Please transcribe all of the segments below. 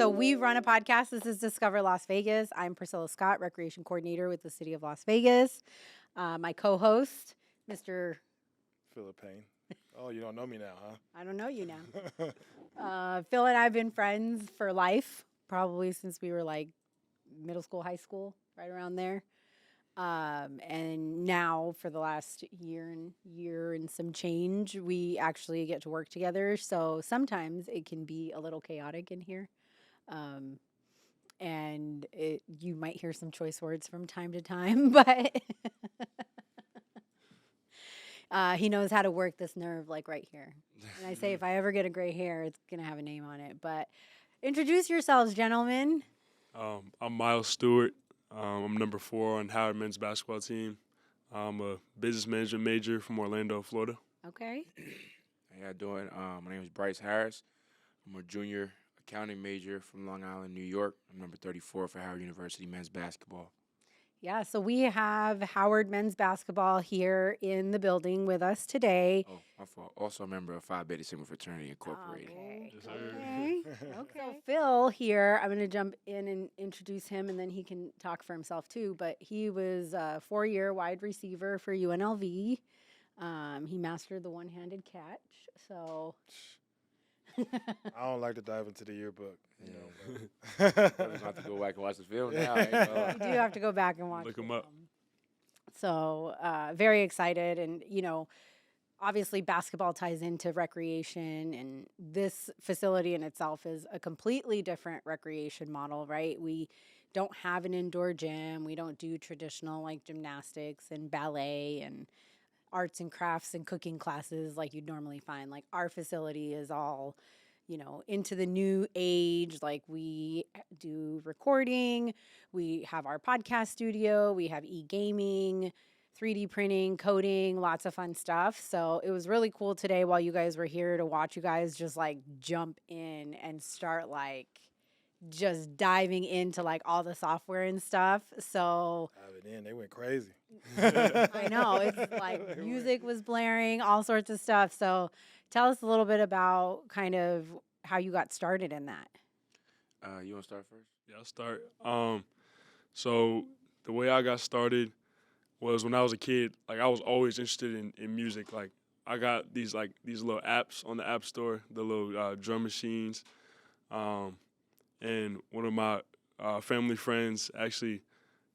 So we run a podcast. This is Discover Las Vegas. I'm Priscilla Scott, Recreation Coordinator with the City of Las Vegas. My co-host, Mr. Philippine. Oh, you don't know me now, huh? I don't know you now. Phil and I have been friends for life, probably since we were like middle school, high school, right around there. And now for the last year and some change, we actually get to work together. So sometimes it can be a little chaotic in here. Um, and you might hear some choice words from time to time, but he knows how to work this nerve like right here. And I say if I ever get a gray hair, it's going to have a name on it. But introduce yourselves, gentlemen. I'm Miles Stewart. I'm number 4 on Howard men's basketball team. I'm a business management major from Orlando, Florida. Okay. How y'all doing? My name is Bryce Harris. I'm a junior accounting major from Long Island, New York. I'm number 34 for Howard University men's basketball. Yeah, so we have Howard men's basketball here in the building with us today. Oh, my fault. Also a member of Phi Beta Sigma Fraternity Incorporated. Okay. Yes, sir. Okay. Okay. So Phil here, I'm going to jump in and introduce him, and then he can talk for himself too. But he was a 4-year wide receiver for UNLV. He mastered the one-handed catch. So I don't like to dive into the yearbook. You know, I'm but going to have to go back and watch the film now. you do have to go back and watch. Look the 'em up. film. So very excited, and obviously basketball ties into recreation, and this facility in itself is a completely different recreation model, right? We don't have an indoor gym. We don't do traditional like gymnastics and ballet and arts and crafts and cooking classes like you'd normally find. Like our facility is all, into the new age. Like we do recording, we have our podcast studio, we have e-gaming, 3D printing, coding, lots of fun stuff. So it was really cool today while you guys were here to watch you guys just like jump in and start like just diving into like all the software and stuff. So dive it in. They went crazy. I know it's like music was blaring, all sorts of stuff. So tell us a little bit about kind of how you got started in that. You want to start first? Yeah, I'll start. So the way I got started was when I was a kid. Like I was always interested in music. Like I got these little apps on the App Store, the little drum machines. And one of my family friends actually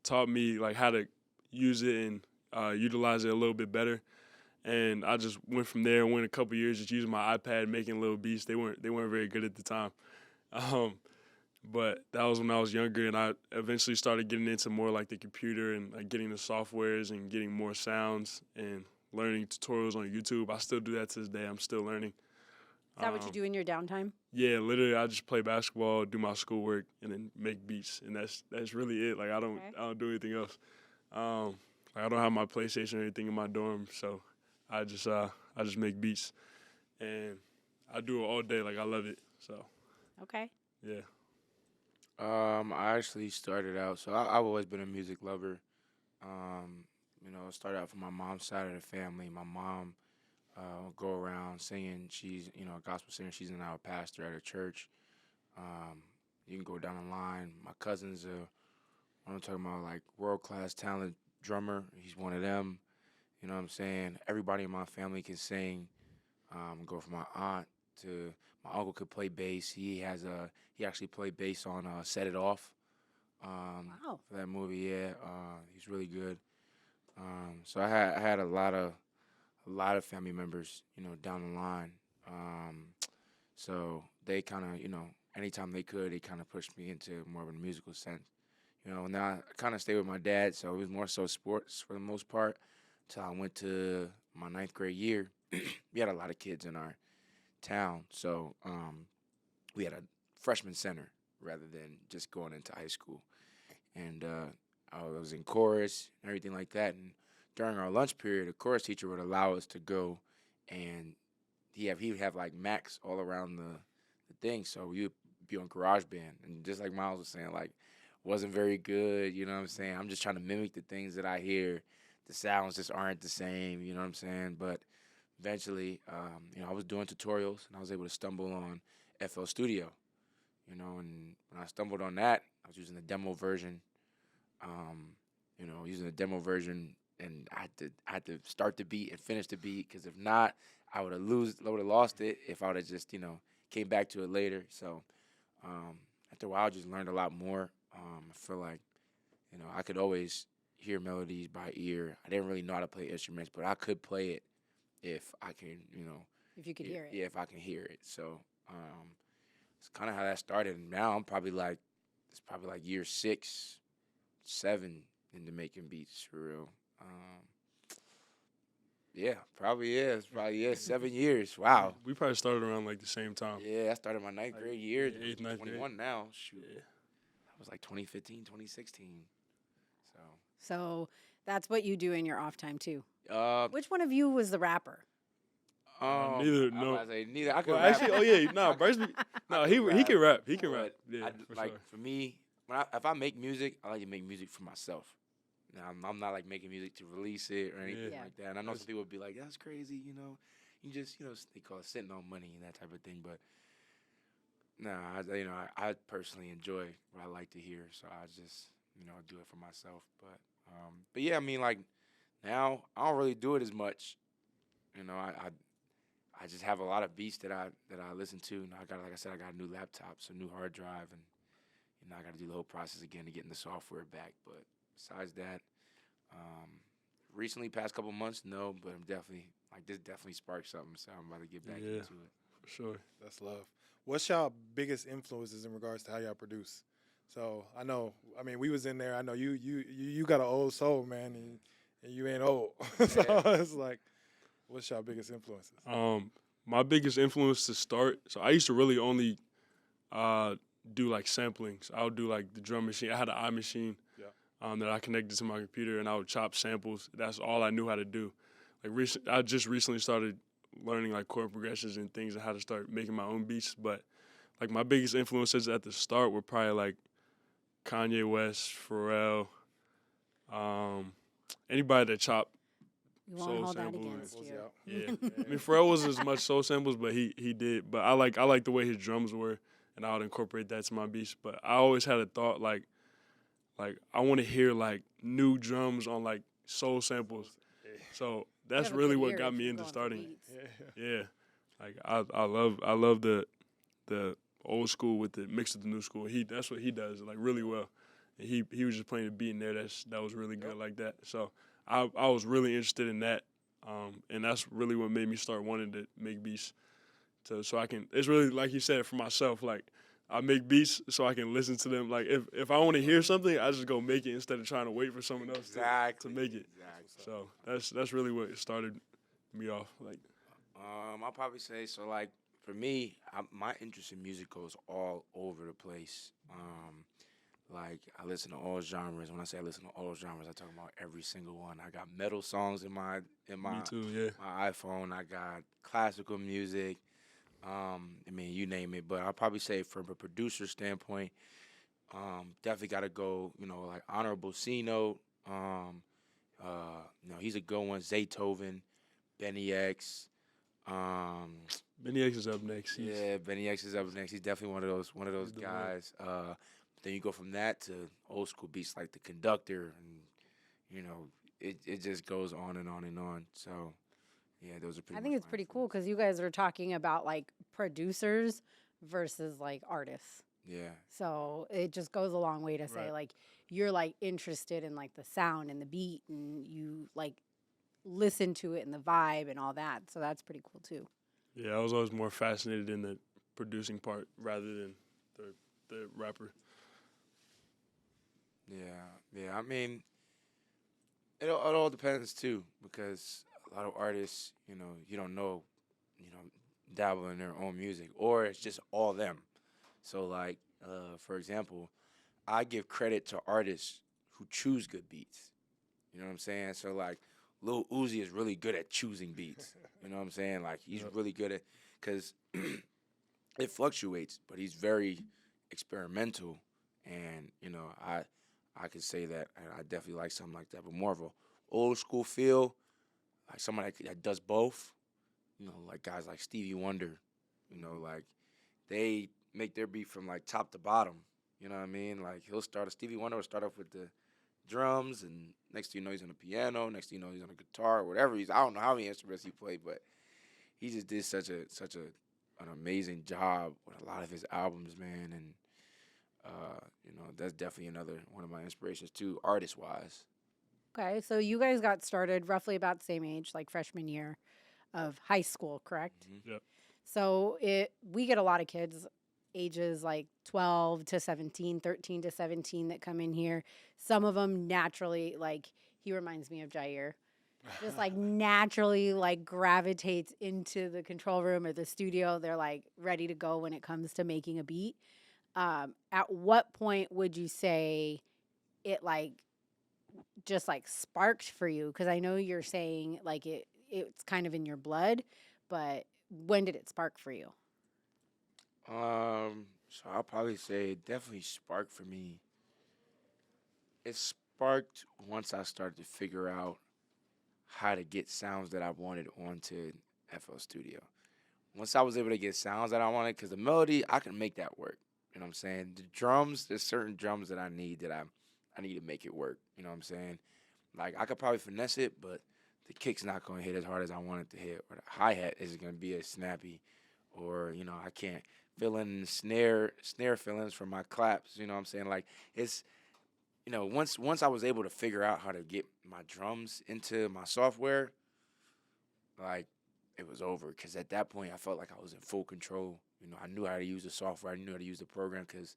taught me like how to use it and utilize it a little bit better. And I just went from there. Went a couple years just using my iPad, making little beats. They weren't very good at the time, but that was when I was younger. And I eventually started getting into more like the computer and like getting the softwares and getting more sounds and learning tutorials on YouTube. I still do that to this day. I'm still learning. Is that what you do in your downtime? Yeah, literally, I just play basketball, do my schoolwork, and then make beats, and that's really it. Like I don't do anything else. I don't have my PlayStation or anything in my dorm, so I just make beats, and I do it all day. Like I love it. So Okay. yeah. I actually started out, so I've always been a music lover. I started out from my mom's side of the family. My mom go around singing. She's, a gospel singer. She's now a pastor at a church. You can go down the line. My cousin's I'm talking about, like, world-class talent drummer. He's one of them. You know what I'm saying? Everybody in my family can sing. Go from my aunt to my uncle could play bass. He actually played bass on Set It Off. Wow. For that movie, yeah. He's really good. So I had a lot of family members, down the line. So they kind of, anytime they could, they kind of pushed me into more of a musical sense. Now I kind of stayed with my dad, so it was more so sports for the most part. Till I went to my 9th grade year. We had a lot of kids in our town, so we had a freshman center rather than just going into high school. And I was in chorus and everything like that. And during our lunch period, the chorus teacher would allow us to go, and he would have like Macs all around the thing. So we would be on GarageBand, and just like Miles was saying, like wasn't very good. You know what I'm saying? I'm just trying to mimic the things that I hear. The sounds just aren't the same. You know what I'm saying? But eventually, I was doing tutorials, and I was able to stumble on FL Studio. you know. And when I stumbled on that, I was using the demo version. You know, using the demo version, and I had to start the beat and finish the beat, because if not, I would have lost it if I would have just, you know, came back to it later. So after a while, I just learned a lot more. I feel like, you know, I could always hear melodies by ear. I didn't really know how to play instruments, but I could play it if I can, you know, If you could hear it. yeah, if I can hear it. So it's kind of how that started. And now it's probably like year 6, 7 into making beats for real. Yeah, probably is. It's probably 7 years. Wow. We probably started around like the same time. Yeah, I started my ninth Like, grade year. yeah, eighth, ninth 21 now. Shoot. Yeah. That was like 2015, 2016. So, So that's what you do in your off time too. uh, Which one of you was the rapper? Neither, I'm no. about to say neither. I could Well, rap. actually, oh yeah, no, Bryce. No, he can rap. He can rap. But Yeah, for like sure. for me, if I make music, I like to make music for myself. Now I'm not like making music to release it or anything Yeah. like that. And I know some people would be like, "That's crazy," you know. You just, you know, they call it sitting on money and that type of thing. But nah, I personally enjoy what I like to hear, so I just, you know, do it for myself. But yeah, I mean, like now I don't really do it as much. You know, I just have a lot of beats that I listen to. And I got, like I said, I got a new laptop, so new hard drive, and you know I got to do the whole process again to getting the software back. But besides that, recently past couple months, no, but I'm definitely like this definitely sparked something, so I'm about to get back Yeah. into it. For sure. That's love. What's y'all biggest influences in regards to how y'all produce? So I know, I mean, we was in there. I know you got an old soul, man, and you ain't old. So it's like, what's y'all biggest influences? My biggest influence to start. So I used to really only do like samplings. I would do like the drum machine. I had an iMachine that I connected to my computer, and I would chop samples. That's all I knew how to do. Like I just recently started learning like chord progressions and things and how to start making my own beats. But like my biggest influences at the start were probably like Kanye West, Pharrell, anybody that chopped. You won't Soul hold that samples against and- you. Yeah, I mean Pharrell wasn't as much soul samples, but he did. But I like the way his drums were, and I would incorporate that to my beats. But I always had a thought like I want to hear like new drums on like soul samples. So You that's have a really good what ear got if me you're into going for starting. beats. Yeah, like I love the old school with the mix with the new school. That's what he does like really well. And he was just playing the beat in there that was really good like that. So I was really interested in that. And that's really what made me start wanting to make beats. So I can. It's really like you said for myself. Like I make beats so I can listen to them. Like if I want to hear something, I just go make it instead of trying to wait for someone else to make it. Exactly. So that's really what started me off. Like I'll probably say so. Like for me, my interest in music goes all over the place. Like I listen to all genres. When I say I listen to all genres, I talk about every single one. I got metal songs in my me too. Yeah. my iPhone. I got classical music. I mean, you name it. But I'll probably say from a producer standpoint, definitely got to go. You know, like Honorable C Note. You know, he's a good one. Zaytoven, Benny X. Benny X is up next. Yeah, Benny X is up next. He's definitely one of those He's the guys. Then you go from that to old school beats like The Conductor, and you know, it just goes on and on and on. So, yeah, those are pretty. I think much it's my pretty cool influence. because you guys are talking about like producers versus like artists. Yeah, So it just goes a long way to say Right. like you're like interested in like the sound and the beat and you like listen to it and the vibe and all that. So that's pretty cool too. Yeah, I was always more fascinated in the producing part rather than the rapper. yeah. I mean, it all depends too, because a lot of artists, you know, you don't know, dabble in their own music, or it's just all them. So, like, for example, I give credit to artists who choose good beats. You know what I'm saying? So, like, Lil Uzi is really good at choosing beats. You know what I'm saying? Like, he's really good at, because it fluctuates, but he's very experimental. And, you know, I could say that, and I definitely like something like that, but more of a old school feel, like someone that does both. You know, like guys like Stevie Wonder. You know, like they make their beat from like top to bottom. You know what I mean? Like Stevie Wonder will start off with the drums, and next thing you know he's on the piano. Next thing you know he's on the guitar, or whatever I don't know how many instruments he played, but he just did such an amazing job with a lot of his albums, man. And that's definitely another one of my inspirations too, artist wise. Okay, so you guys got started roughly about the same age, like freshman year of high school, correct? Mm-hmm. Yep. So we get a lot of kids ages like 12 to 17, 13 to 17 that come in here. Some of them naturally, like he reminds me of Jair, just like naturally like gravitates into the control room or the studio. They're like ready to go when it comes to making a beat. At what point would you say it like just like sparked for you? Because I know you're saying like it's kind of in your blood, but when did it spark for you? So I'll probably say it definitely sparked for me. It sparked once I started to figure out how to get sounds that I wanted onto FL Studio. Once I was able to get sounds that I wanted, because the melody, I can make that work. You know what I'm saying? The drums, there's certain drums that I need I need to make it work. You know what I'm saying? Like I could probably finesse it, but the kick's not gonna hit as hard as I want it to hit, or the hi-hat isn't gonna be as snappy, or I can't fill in snare fillings for my claps. You know what I'm saying? Like it's once I was able to figure out how to get my drums into my software, like it was over. Because at that point, I felt like I was in full control. I knew how to use the software. I knew how to use the program. Because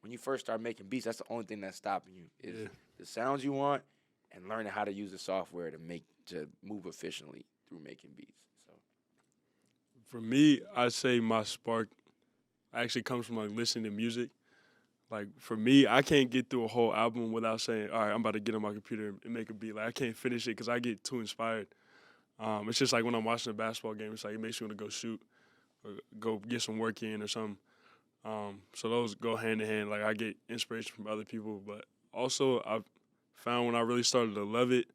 when you first start making beats, that's the only thing that's stopping you is the sounds you want and learning how to use the software to move efficiently through making beats. So For me, I'd say my spark actually comes from like listening to music. Like for me, I can't get through a whole album without saying, "All right, I'm about to get on my computer and make a beat." Like I can't finish it because I get too inspired. It's just like when I'm watching a basketball game. It's like it makes me want to go shoot or go get some work in or something. So those go hand in hand. Like I get inspiration from other people, but also I've found when I really started to love it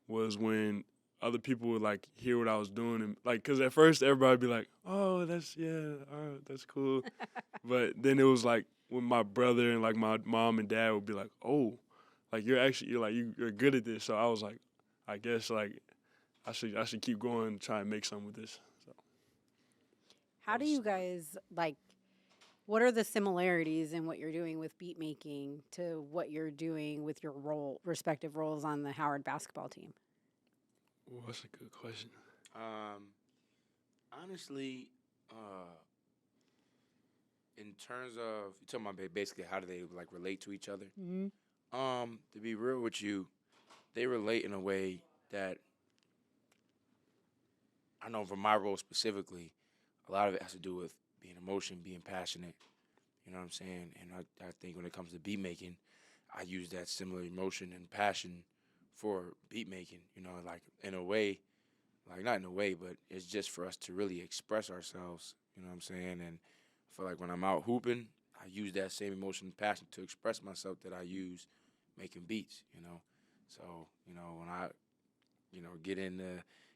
was when other people would like hear what I was doing and like, cause at first everybody'd be like, "Oh, that's all right, that's cool," but then it was like when my brother and like my mom and dad would be like, "Oh, like you're good at this." So I was like, I guess like I should keep going and try and make something with this. So How do you guys like? What are the similarities in what you're doing with beat making to what you're doing with your respective roles on the Howard basketball team? Well, that's a good question. honestly, in terms of you talking about basically how do they like relate to each other? Mm-hmm. To be real with you, they relate in a way that I know for my role specifically, a lot of it has to do with being emotion, being passionate. You know what I'm saying? And I think when it comes to beat making, I use that similar emotion and passion for beat making. Like in a way, like not in a way, but it's just for us to really express ourselves. You know what I'm saying? And I feel like when I'm out hooping, I use that same emotion and passion to express myself that I use making beats. So when I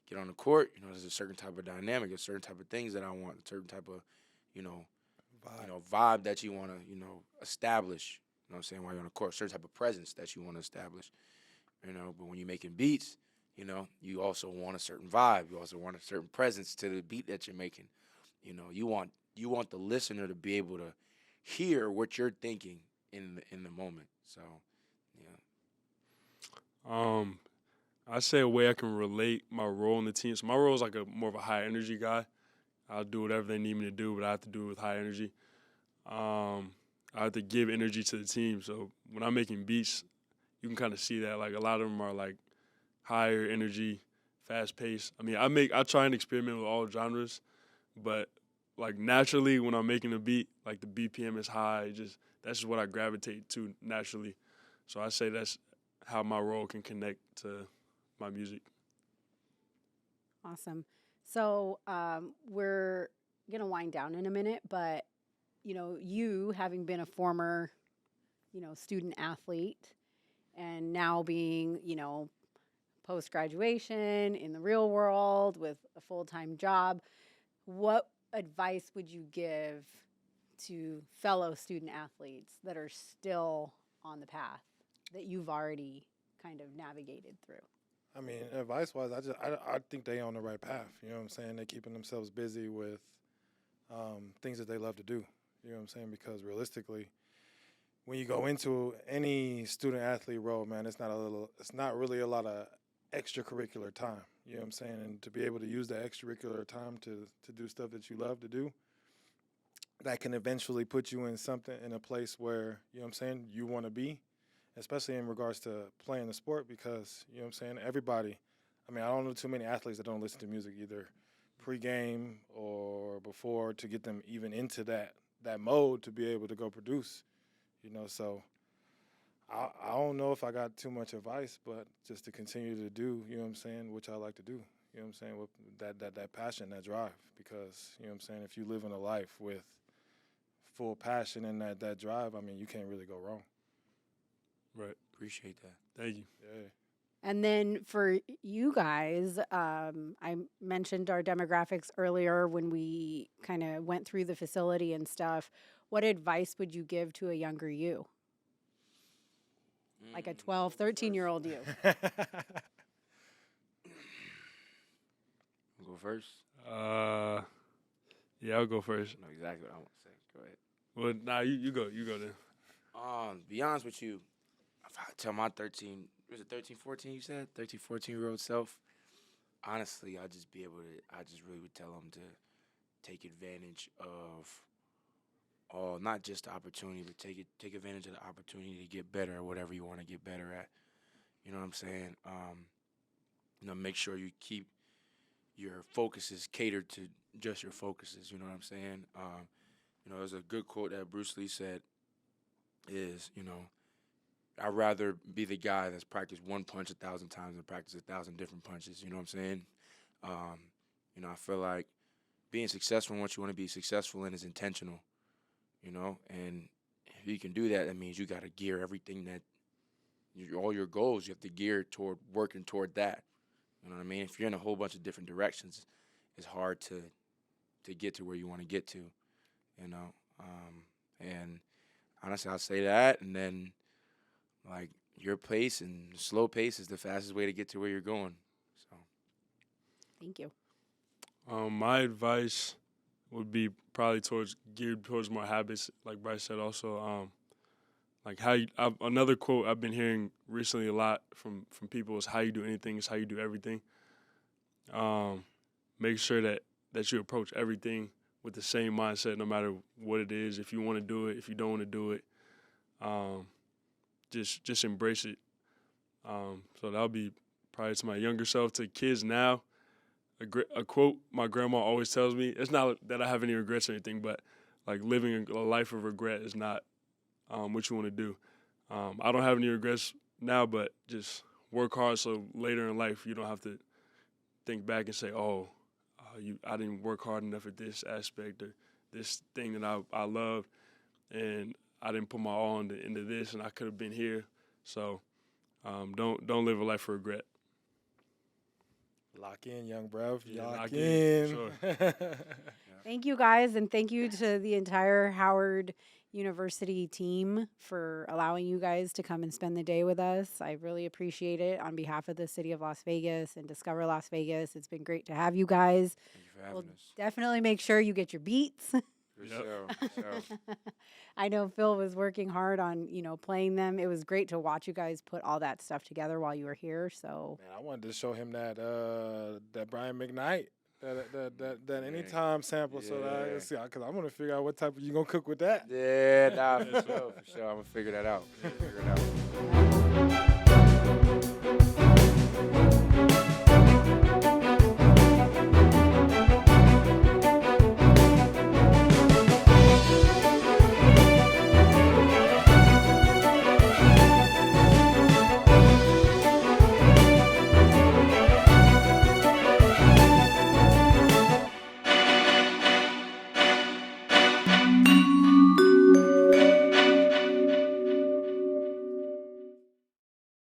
get on the court, there's a certain type of dynamic, a certain type of things that I want, a certain type of, vibe that you want to, establish. You know what I'm saying? While you're on the court, a certain type of presence that you want to establish. But when you're making beats, you also want a certain vibe. You also want a certain presence to the beat that you're making. You want the listener to be able to hear what you're thinking in the moment. So, yeah. I say a way I can relate my role in the team. So my role is like more of a high energy guy. I'll do whatever they need me to do, but I have to do it with high energy. I have to give energy to the team. So when I'm making beats, you can kind of see that. Like a lot of them are like higher energy, fast paced. I mean, I try and experiment with all genres, but like naturally when I'm making a beat, like the BPM is high. That's just what I gravitate to naturally. So I say that's how my role can connect to my music. Awesome. So we're gonna wind down in a minute, but you having been a former, student athlete, and now being, post graduation in the real world with a full time job, what advice would you give to fellow student athletes that are still on the path that you've already kind of navigated through? I mean, advice-wise, I think they on the right path. You know what I'm saying? They're keeping themselves busy with things that they love to do. You know what I'm saying? Because realistically, when you go into any student athlete role, man, it's not really a lot of extracurricular time. You know what I'm saying? And to be able to use that extracurricular time to do stuff that you love to do, that can eventually put you in a place where, you know what I'm saying, you want to be, especially in regards to playing the sport, because, you know what I'm saying, everybody, I mean, I don't know too many athletes that don't listen to music either pre-game or before to get them even into that mode to be able to go produce, you know. So I don't know if I got too much advice, but just to continue to do, you know what I'm saying, which I like to do, you know what I'm saying, with that passion, that drive, because, you know what I'm saying, if you live in a life with full passion and that drive, I mean, you can't really go wrong. Right. Appreciate that. Thank you. Yeah. And then for you guys, I mentioned our demographics earlier when we kind of went through the facility and stuff. What advice would you give to a younger you? Like a 12, 13-year-old you? Go first. Yeah, I'll go first. I know exactly what I want to say. Go ahead. Well, nah, you go then. Be honest with you, if I tell my 13, 14 you said? 13, 14-year-old self, honestly, I just really would tell them to take advantage of not just the opportunity, but take advantage of the opportunity to get better at whatever you want to get better at. You know what I'm saying? Make sure you keep your focuses catered to just your focuses. You know what I'm saying? There's a good quote that Bruce Lee said is, I'd rather be the guy that's practiced one punch 1,000 times than practice 1,000 different punches. You know what I'm saying? I feel like being successful in what you want to be successful in is intentional, and if you can do that, that means you got to gear everything all your goals, you have to gear toward working toward that. You know what I mean? If you're in a whole bunch of different directions, it's hard to get to where you want to get to, and honestly, I'll say that, and then, like, your pace and slow pace is the fastest way to get to where you're going. So, Thank you. My advice would be probably geared towards more habits, like Bryce said. Also, like another quote I've been hearing recently a lot from people is, "How you do anything is how you do everything." Make sure that you approach everything with the same mindset, no matter what it is. If you want to do it, if you don't want to do it, just embrace it. So that'll be probably to my younger self. To kids now, a quote my grandma always tells me. It's not that I have any regrets or anything, but like living a life of regret is not what you want to do. I don't have any regrets now, but just work hard so later in life you don't have to think back and say, I didn't work hard enough at this aspect or this thing that I love, and I didn't put my all into this, and I could have been here. So don't live a life of regret. Lock in, young bruv. Yeah, lock lock in. Sure. Thank you, guys, and thank you to the entire Howard University team for allowing you guys to come and spend the day with us. I really appreciate it on behalf of the city of Las Vegas and Discover Las Vegas. It's been great to have you guys. thank you for having We'll us. definitely make sure you get your beats. For Yep. sure. I know Phil was working hard on, playing them. It was great to watch you guys put all that stuff together while you were here. So Man, I wanted to show him that Brian McKnight, that anytime sample, so that I can see, because I want to figure out what type of you gonna cook with that. Yeah, nah, for sure. I'm gonna figure that out. Figure it out.